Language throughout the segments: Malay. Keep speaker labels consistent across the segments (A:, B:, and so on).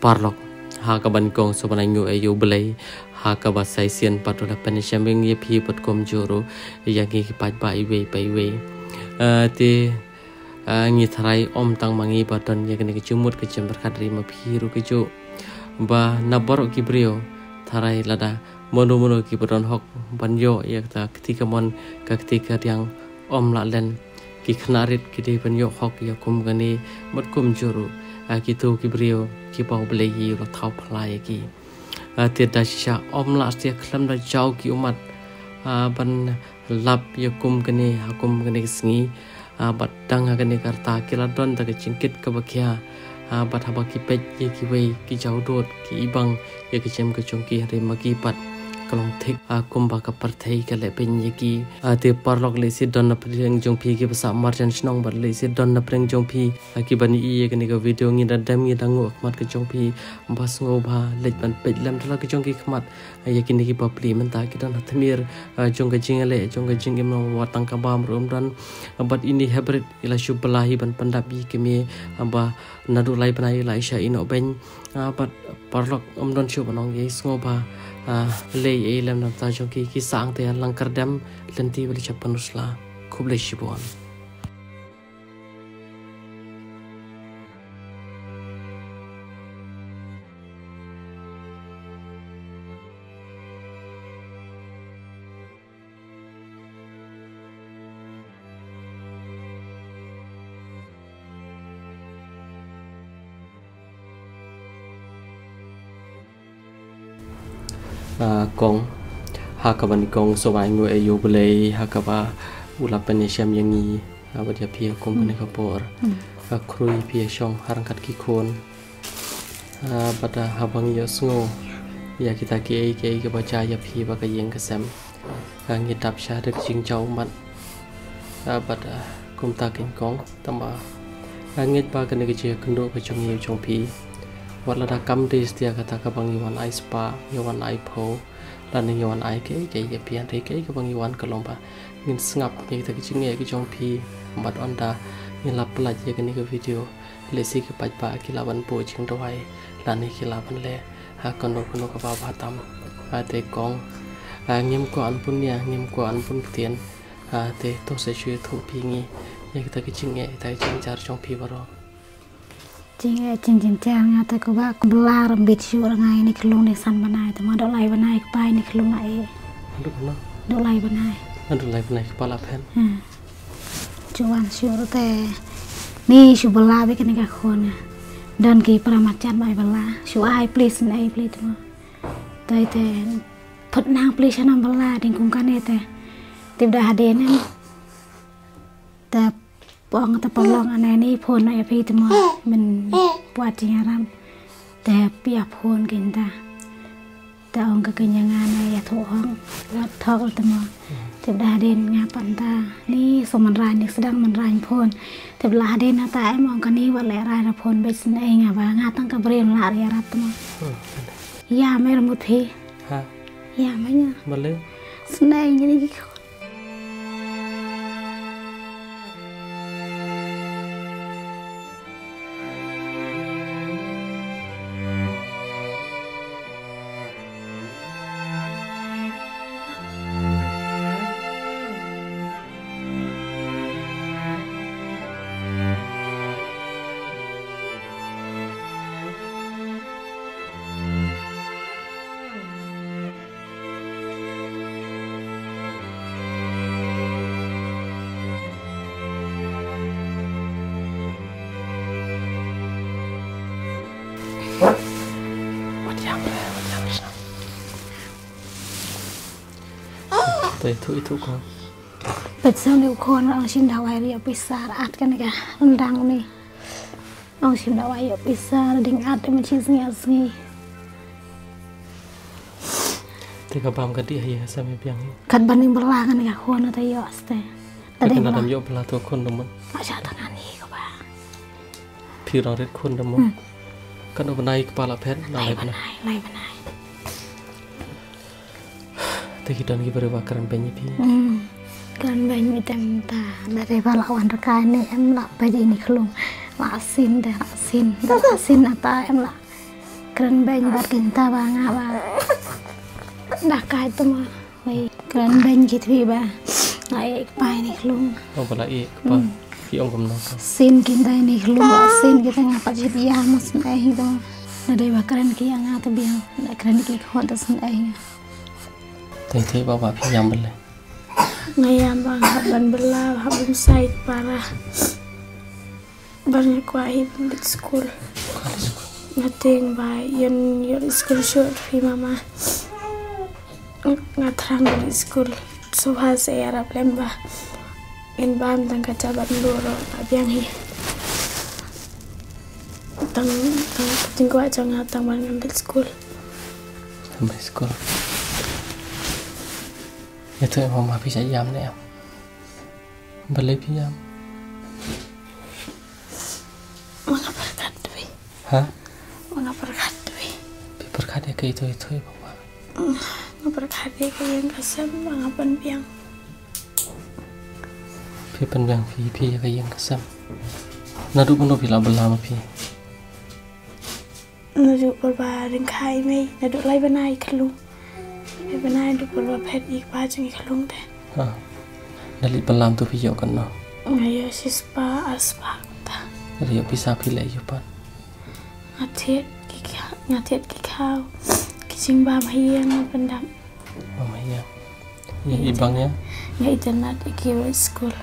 A: parlok ha ka ban kong so ban nyu ayu belai ha ka ba sai sian patola panisha meng ye phi pat kom joro ya ki pat ba iwe pai we te ngi tharai om tang mangi paton ye kene ki chumut ke chem berkat ri ma phi ru ke ju ba nabor ki brio tharai lada mono ki paton hok ban yo ya ta ketika mon ka ketika yang om la len ki khnarit ki de ban yo hok ya kum gani mat kum joro ki tu ki brio ki pau belai yi ro thau phlai ki te da sha om la sia khlam da jau ki umat ban lap ya kum gani hakum gani sngi bat dang gani karta ki la don da ki chingkit ka bakya bat haba ki pet ye ki wei ki jau dot ki ibang ye ki chem ka chong ki re ma ki pat kalong thik kum ba ka parthei ka le pen ye ki te parlok le si don na preng jong phi ki basa marjan snong bat le si don na preng jong phi ki bani ye ka ni ka video ngi da dam ngi dang ngok mat ka jong phi bas ngo ba le ban pet lam thla ka jong ki khmat ye ki ni ki papli man ta ki don hathmir jong ka jing le jong ka jing em wa tang ka bam rom dan bat ini hybrid ila shublahi ban pandap bi ki me ba nadu lai banai lai sha ino ben bat parlok don shu banong ye ngo ba le lam nam ta jong ki sang te lang kardam lenti bali chapanusla khub le shibon kong hakaban kong so ba ngu ayu belai hakaba ulapan syam yang ni dia pia kum ne kapor krui pia syong harangkat ki khon pada habang yo sngo ya kita ki ke baca ya phi ba ka yeng ka sam ngi tap sha de jing chau mat pada kum ta kin kong tama ngit ba ka ne ke je kendo ka chong yu chong phi wat la kam de stia kata ka bang yuan ai spa yuan ai pho lan yuan ai ke ya pian te ke ka bang yuan ka lomba ngin ngap ni ta ki chinge ki chong phi bat on da ni lap la je ka ni ka video le si ki pat pa ki lawan po ching do ai lan ni ki lawan le ha kon no ka ba ba tam te kong ngem ko an pun ya ngem ko an pun tien te to se chue thu phi ngi ya ki ta ki chinge ta ching jar chong phi baro
B: Cing chang ta ko ba belar bit syu ngai ni klung ni san banai ta ma do lai banai pai ni klung ai do lai banai
A: kepala pen
B: chuan syu te ni syu bela be kan ka khon dan ki pramachan bai bela syu ai please nai please ma tai te phot nang please nam bela ding kung kan te tip da haden ta bong ta polong anai ni phone ai phi tmo mình puat ram te pia phone kin ta ong ka kenyang anai ya tho hong lat thok tmo tip da den nga pan ta ni so man rai ni sedang man rai phone tip la den ta em ong ka ni wa le rai ra phone be sin ai nga ba nga tang ka brem la ya rat tmo ya me ram thi ya me nya
A: male
B: snai ni
A: Tay thu con.
B: Bật sao nếu con ông xin đào ai đi pizza ạt cái này cả ông đang này ông xin đào ai pizza là đỉnh ạt để mình chia sẻ gì
A: thì các bạn cái gì hay sao mới biết
B: kan banding berlagan ya con atau yo ste
A: tadi ada yo belah tu con teman
B: macam tangan ni kau ba
A: phi orang red con teman kan orang naik kepala pen naik
B: naik
A: Tegi dan kita berbakaran banyak pi.
B: Kan banyak minta dari pahlawan rekan em lah baju ini kelung, lah asin dah asin apa em lah keren banyak buat kita bang apa dah kai tu mah keren banyak gitu ba ngai pai ni kelung
A: bala pa ki ong kom no
B: sin kita ini kelung sin kita ngapa jadi ya mas naik itu ada ba keren ki yang atau biang keren ki kau tu sen
A: Teh bawa pi yam bele
B: ngayam bang haban bela haban sait parah banyak kuahi di school ngating ba yon school short fi mama ngatrang di school subha se arab lemba in ban tang kacaban loro abiang hi tang tingko aja ngatang ban ngambil school
A: sampai sekolah itu mama bisa jam deh beli piam
B: mana berkat tuh
A: hah
B: mana berkat tuh
A: berkat ya ke itu bapak
B: berkat ya ke yang kasem bangapan piang
A: pi penbiang pi ke yang kasem nadu pun bila belama pi
B: nadu berbaring kai mei nadu lai benai kelung benai nadu berbapet ikba jangi kelung deh
A: dari belam tu piyo kan no
B: ngayo sispa aspa ta
A: dari bisa pilih yo pan
B: ngatet kikau kicing bam hiang pendam
A: mama ya ibangnya
B: ya internet ikiwa school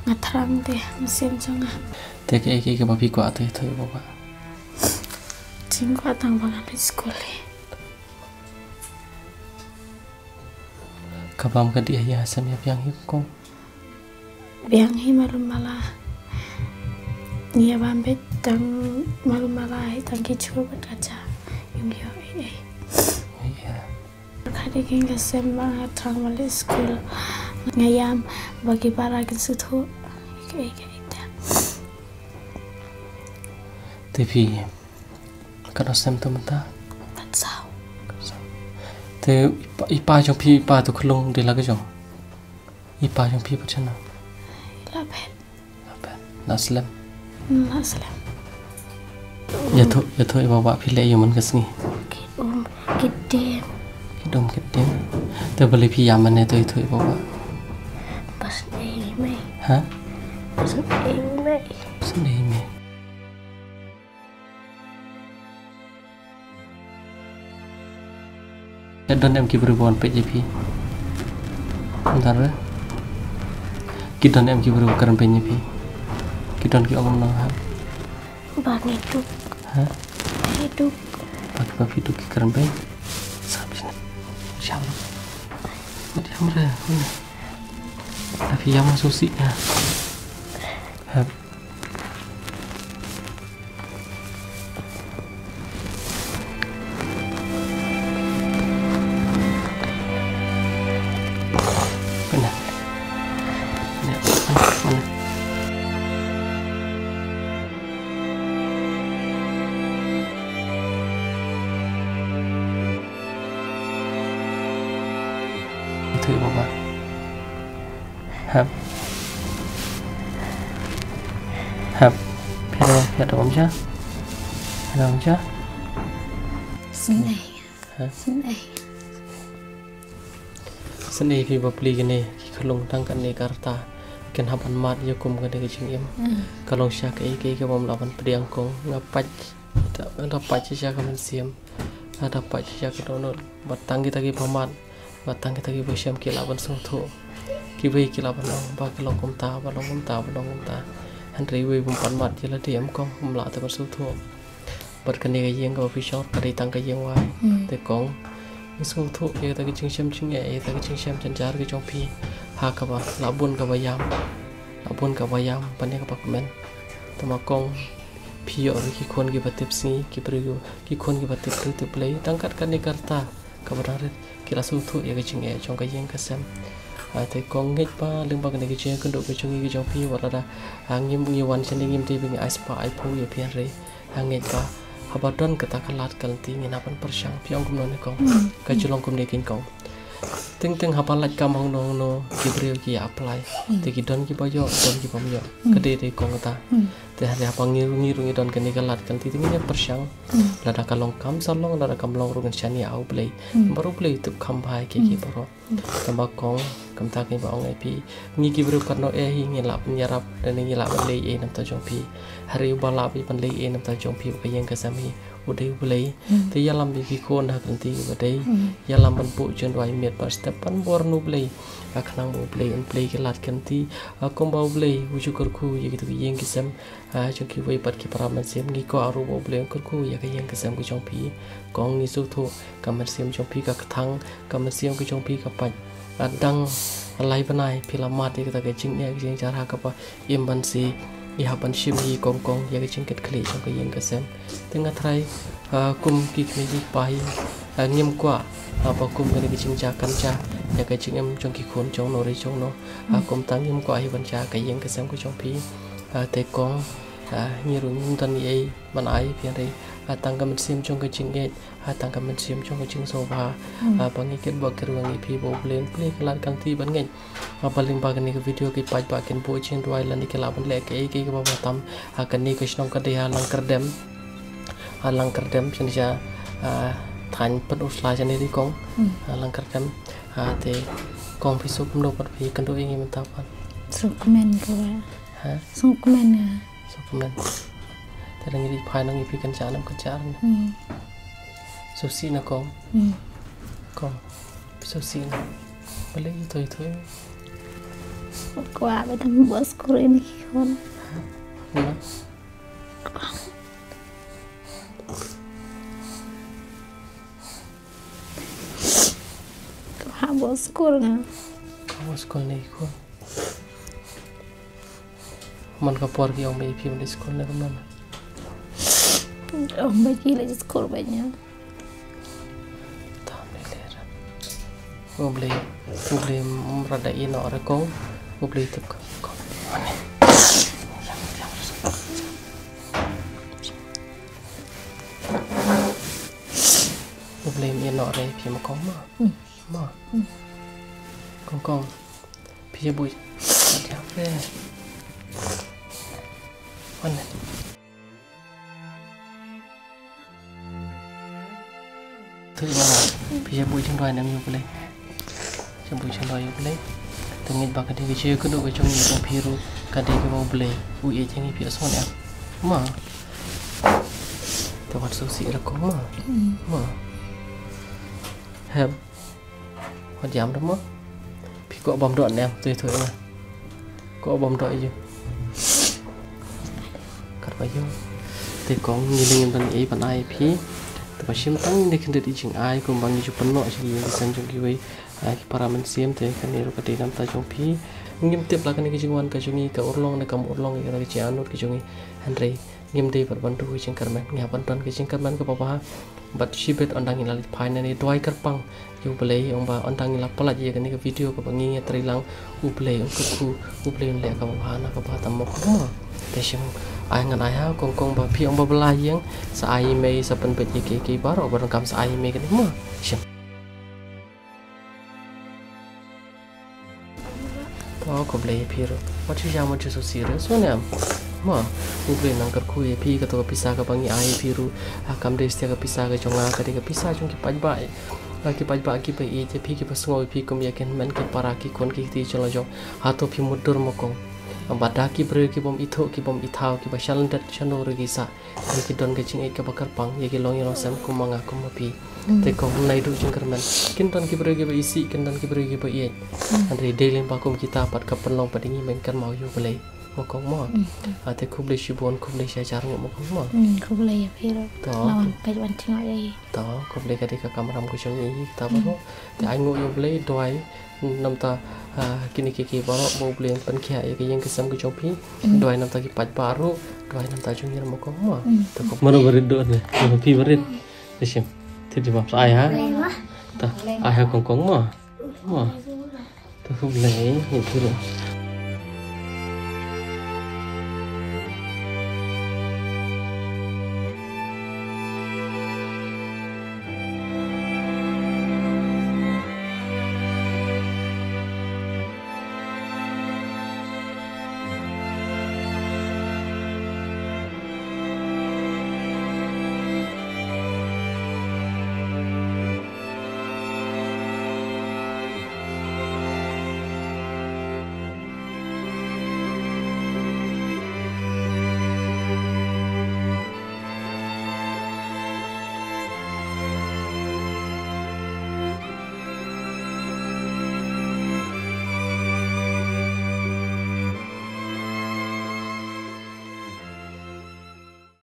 B: ngatrang deh mesin jonga
A: teh ke babi ko atu itu bapak
B: cingko atang bangan di school
A: kabam ke dia ya asam ya piang hikong
B: biang hi malum malah nia bambet tang malum malah tang kicur berkaca yung yo
A: iya
B: kadi king kasem banget trang mali school ngayam bagi para kinsutu kayak itu
A: tapi kalau sem tu mentah
B: tak tahu
A: te ipa jong pi pa tu khulung de la ke jong ipa jong pi pachana
B: lapet
A: naslam
B: naslam
A: ya tu bawa pi le yo man kasni
B: gede
A: kidom gede te beli pi yaman ne tu bawa
B: pas ini mei
A: ha
B: pas ini mei
A: sendiri me dan em ki berubah PJP bentar ya kita em ki berubah karena PJP kita ki omong nang
B: bang hidup
A: ha
B: hidup
A: bagi babi itu ki karena PJ sabis siapa dia merah tapi yang masuk sih ya ha itu bapak hap ada om cha
B: senai
A: seni pi bapli gini kalung tangkan ni karta ken haban mat yakum kan de jing em kalong sya ke bom lawan pediang kong ngapat dapat sya ka man siam dapat sya ka donol batang kita gi pamat batang kita gi bosyam ki lawan sung tho ki bai ki lawan ba ki long kum ta han rei bai bum pan mat jela diam kong hum la ta sung tho bat kan ni ga yeng ka official ka dei tang ka yeng wa te kong sung tho ye ta ki ching sham ching ye ta ki ching sham chan jar ki chong pi ha ka ba labun ka bayam pan ka pa komen tama kong pio ki kon ki batip si ki prigo ki kon ki batip tu play tangkat kan ni karta ka bararet ki la sung tho ye ki ching ye chong ka yeng ka sam te kong ngej pa leng ba kan ki ching kan do ki chong ki chong pi wala da angim ngi wan chen ngim ti bi ai spa ai pu ye pian re angej pa habadon kata kalat kalti nginapan persyang piang kum non kong ka julong kum nekin kong ting hapalat kam hong nong no ki brio ki apply te ki don ki bayo don ki pamyo kade te kong ta te hari apa ngiru don kan ikalat kan titingnya persyang lada kalong kam salong lada kam long rugan shani au play baru play tu kam bai ke baro tambah kong kam tak ni baong ip ngi ki bru karno hi ngilap nyarap dan ngilap play nam ta jong pi hari balap pi pan play nam ta jong pi ka yang kasami udai play te yalam bi ki kon hak nanti badai yalam ban pu jen wai miet pas step pan bor nu play akhnang bo play and play ke lat kan ti kom bau play wuju kurku ye gitu yang kisam jong ki wai pat ki paraman sem ngi ko aru bo play kurku ya ka yang kisam ku jong pi kong ni su thu kamar sem jong pi ka thang kamar sem ku jong pi ka pa dang alai banai pilamat ye ka jing ya jing cara ka pa imban si ihapan shim hi kong kong ya ka jingket kli jong ka yang kisam tengah trai kum ki kmi pai ngim kwa apa kum ka ki jing cha kan cha ya ka jing em jong ki khon jong no ri jong no kum tang ngim kwa hi ban cha ka yang kisam ku jong pi te kong nyiru tan ye man ai pian ri tang ka man sim jong ka jing et tang ka man sim jong ka jing so ba bangi ket ba ker wangi pi bo play kelan kan ti ban ngai paling ba ni video ki paj ba ken bo chin roi lan ni ke la ban le ke ba tam kan ni krishnam ka de lang kerdem chen ja than pen usla chen ni kong lang kerdem te kong pi sup no pat pi kan do ingi men tapan
B: sukmen ko sukmen
A: te ngi di phai ngi pi kan cha nam kan cha so si na kong so si na bale thôi
B: qua với thằng boss của em không Kamu sekolah nggak?
A: Kamu sekolah nih kok. Man kapor ki om ipi di sekolah nih mana?
B: Om bagi lagi sekolah banyak.
A: Tak melera. Boleh merada ino rekong. Boleh itu kok. Mana? Boleh ino re pi makong ma. Kong phía bụi đẹp về con này thứ ba phía bụi trên đồi nằm nhiều cái trong bụi trên đồi nhiều cái từng ngày bạc cái chơi cứ độ cái trong nhiều trong phía rồi cái đây cái bao bể bụi trên cái phía sau này mà tao bắt sâu xị là có mà hẹp còn giảm đó mất thì có bom đạn em tùy thôi mà có bom đạn chứ cắt vào vô thì có người linh bên ấy bạn ai phí thì phải xem tăng để khi được đi chừng ai cùng bằng như chụp bắn nọ chỉ đi xem trong cái vậy cái paramen xem thì cái này cái đấy nằm tại trong phí nghiêm tiếp là cái chừng quan cái chừng cái orlong này cầm orlong cái chừng ăn nốt cái chừng Henry nghiêm đi vật bantu cái chừng karmen nghe bantuan cái chừng karmen cái papa bat shibet ondang ilal phai ni doi karpang yu play ong ba ondang ilal pala je kan ni video ko bangi nge trilang u play u play le ka ba na ka ba tam mo ko te shim ai ngan ai ha kong ba phi ong ba bla yeng sa ai me sa pen pe ki ba ro ba kam sa ai me kan mo shim to ko play phi ro what you jam what you so serious one am ma uble nang kar khu pi ka to pisa ka bangi ai pi ru kam de stia ka pisa ka chonga ka de ka pisa chung ki paj ba ki pe e je pi ki pasngoi pi kum ya ken men ki para ki kon ki ti cholo jo ha to pi mudur mo kong bada ki bre ki bom ithau ki ba shalan dat chano ru gi sa ki don ka ching e ka bakar pang ye ki long sam kum manga kum pi te ko nai du chung karman kin ton ki bre ki ba isi kin ton ki bre ki ba ye andre daily ba kum kita pat ka penlong padingi men kan mau yu bele mokong mo ate khub le shibon khub le shajar mokong mo
B: khub le ya phiro lawan pe ban chingoi ai
A: to khub le ka de ka kamram ko chongi ta ba te ai ngo yo le doi nam ta kini ki ba bo ble pan khia ye yang ke sam ko chopi doi nam ta ki paj baru doi nam ta chongi mokong mo to khub maro barid do ne ko pi barid desim ti di bab ai ha ta ai ha kong mo to khub le ni phiro